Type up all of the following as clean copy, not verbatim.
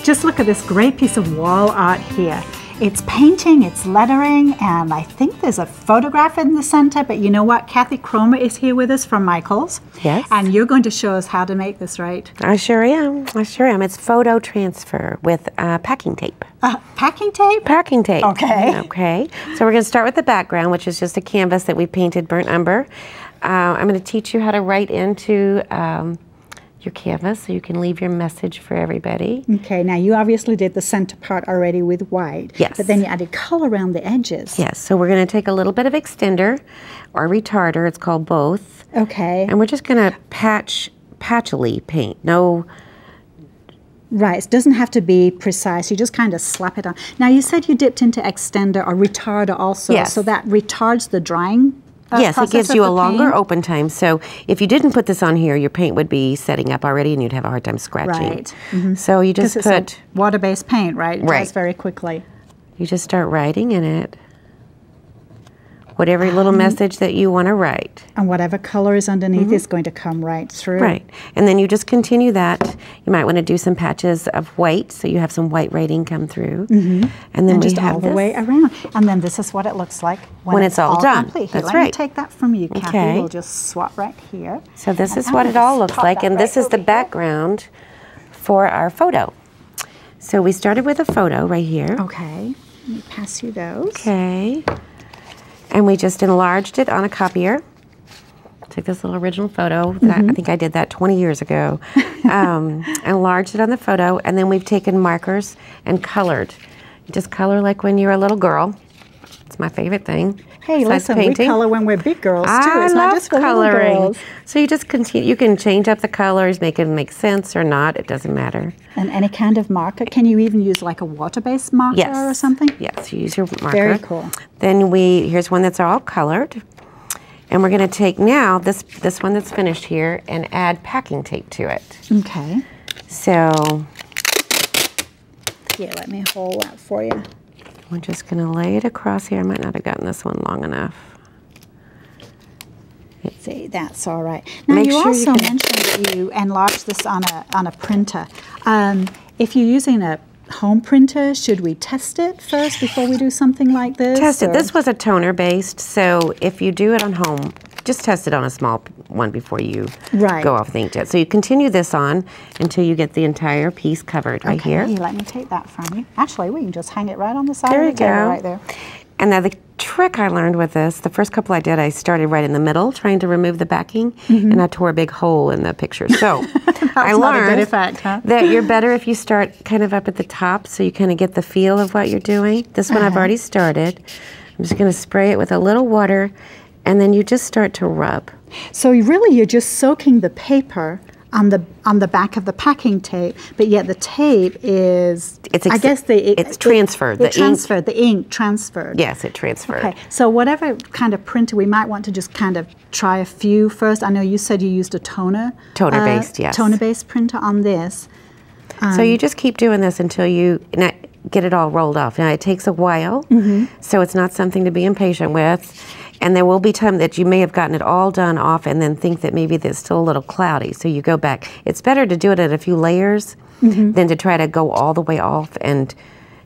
Just look at this great piece of wall art here. It's painting, it's lettering, and I think there's a photograph in the center, but you know what? Kathy Cromer is here with us from Michaels. Yes. And you're going to show us how to make this, right? I sure am. I sure am. It's photo transfer with packing tape. Packing tape? Packing tape. Okay. Okay. So we're going to start with the background, which is just a canvas that we painted burnt umber. I'm going to teach you how to write into your canvas so you can leave your message for everybody. Okay, now you obviously did the center part already with white. Yes. But then you added color around the edges. Yes, so we're going to take a little bit of extender or retarder, it's called both. Okay. And we're just going to patchily paint. No. Right, it doesn't have to be precise, you just kind of slap it on. Now you said you dipped into extender or retarder also, yes. So that retards the drying yes, it gives you a longer paint? open time. So if you didn't put this on here, your paint would be setting up already and you'd have a hard time scratching. Right. Mm-hmm. So you just put water-based paint, right? It dries very quickly. You just start writing in it. Whatever little message that you want to write. And whatever color is underneath is going to come right through. Right. And then you just continue that. You might want to do some patches of white so you have some white writing come through. Mm-hmm. And then and we just have all the way around. And then this is what it looks like when it's all done. Complete. Here, That's let right. me take that from you, Kathy. Okay. We'll just swap right here. So this is what it all looks like, and this is the background for our photo. So we started with a photo right here. Okay. Let me pass you those. Okay. And we just enlarged it on a copier. Took this little original photo. I think I did that 20 years ago. Enlarged it on the photo, and then we've taken markers and colored. You just color like when you're a little girl. It's my favorite thing. Hey, listen, painting. we color when we're big girls too. I It's love not just for coloring. little girls. So you just continue. You can change up the colors, make it make sense or not. It doesn't matter. And any kind of marker. Can you even use like a water-based marker Yes. or something? Yes, you use your marker. Very cool. Then here's one that's all colored. And we're going to take now this one that's finished here and add packing tape to it. Okay. So Here, let me hold that for you. we're just going to lay it across here. I might not have gotten this one long enough. See, that's all right. Now Make you sure also you can- mentioned that you enlarged this on a printer. If you're using a home printer, should we test it first before we do something like this? Test it. or- This was a toner based, so if you do it on home, just test it on a small one before you Right. go off the inkjet. So you continue this on until you get the entire piece covered right Okay, here. let me take that from you. Actually, we can just hang it right on the side There of you the table go. right there. And now the trick I learned with this, the first couple I did, I started right in the middle trying to remove the backing, and I tore a big hole in the picture. So I not a learned good effect, huh? that you're better if you start kind of up at the top so you kind of get the feel of what you're doing. This one I've already started. I'm just going to spray it with a little water, and then you just start to rub. So really, you're just soaking the paper on the back of the packing tape, but yet the tape is, It's it's transferred. The ink transferred. Yes, it transferred. Okay, so whatever kind of printer, we might want to just kind of try a few first. I know you said you used a Toner-based, yes. Toner-based printer on this. So you just keep doing this until you get it all rolled off. Now, it takes a while, so it's not something to be impatient with. And there will be time that you may have gotten it all done off and then think that maybe there's still a little cloudy, so you go back. It's better to do it at a few layers than to try to go all the way off, and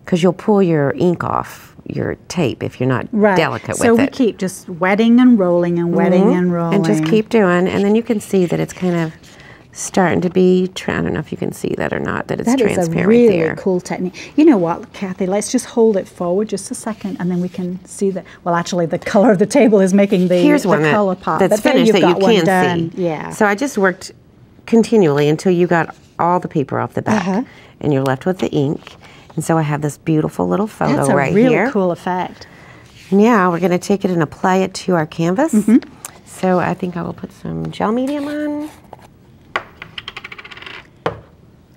because you'll pull your ink off your tape if you're not delicate with it. So we keep just wetting and rolling and wetting and rolling. And just keep doing, and then you can see that it's kind of starting to be, I don't know if you can see that or not, that it's transparent That is a really there. cool technique. You know what, Kathy, let's just hold it forward just a second, and then we can see that. Well, actually, the color of the table is making the Here's one color part. that's but there finished you've that you got one can done. see. Yeah. So I just worked continually until you got all the paper off the back, and you're left with the ink. And so I have this beautiful little photo That's a right really here. cool effect. Now we're going to take it and apply it to our canvas. So I think I will put some gel medium on.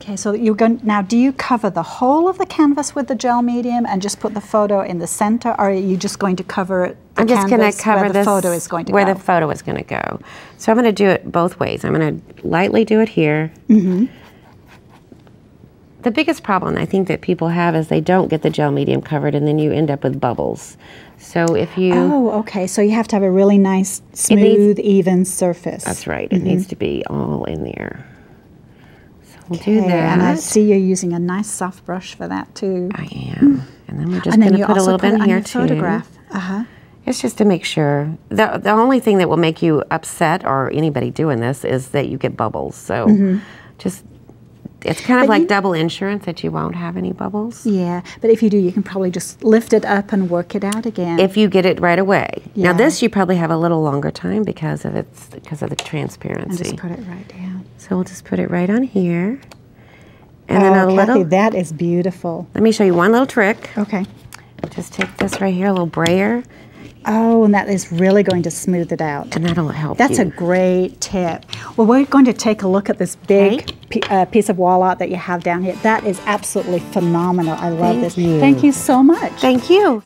Okay, so you're going now. Do you cover the whole of the canvas with the gel medium and just put the photo in the center, or are you just going to cover it? I'm just going to cover where this the photo is going to where go? the photo is going to go. So I'm going to do it both ways. I'm going to lightly do it here. The biggest problem I think that people have is they don't get the gel medium covered, and then you end up with bubbles. So if you okay. So you have to have a really nice, smooth, even surface. That's right. It needs to be all in there. So we'll do that. And I see you're using a nice soft brush for that too. I am. And then we're just going to put a little bit in here too. Photograph. Uh-huh. It's just to make sure. The only thing that will make you upset, or anybody doing this, is that you get bubbles. So just, it's kind of like double insurance that you won't have any bubbles. Yeah, but if you do, you can probably just lift it up and work it out again. If you get it right away. Yeah. Now this you probably have a little longer time because of the transparency. And just put it right down. So we'll just put it right on here. And then a Kathy, little, that is beautiful. let me show you one little trick. Okay. Just take this right here, a little brayer, Oh, and that is really going to smooth it out. and that'll help That's you. a great tip. Well, we're going to take a look at this big piece of wall art that you have down here. That is absolutely phenomenal. I love this. you. Thank you so much. Thank you.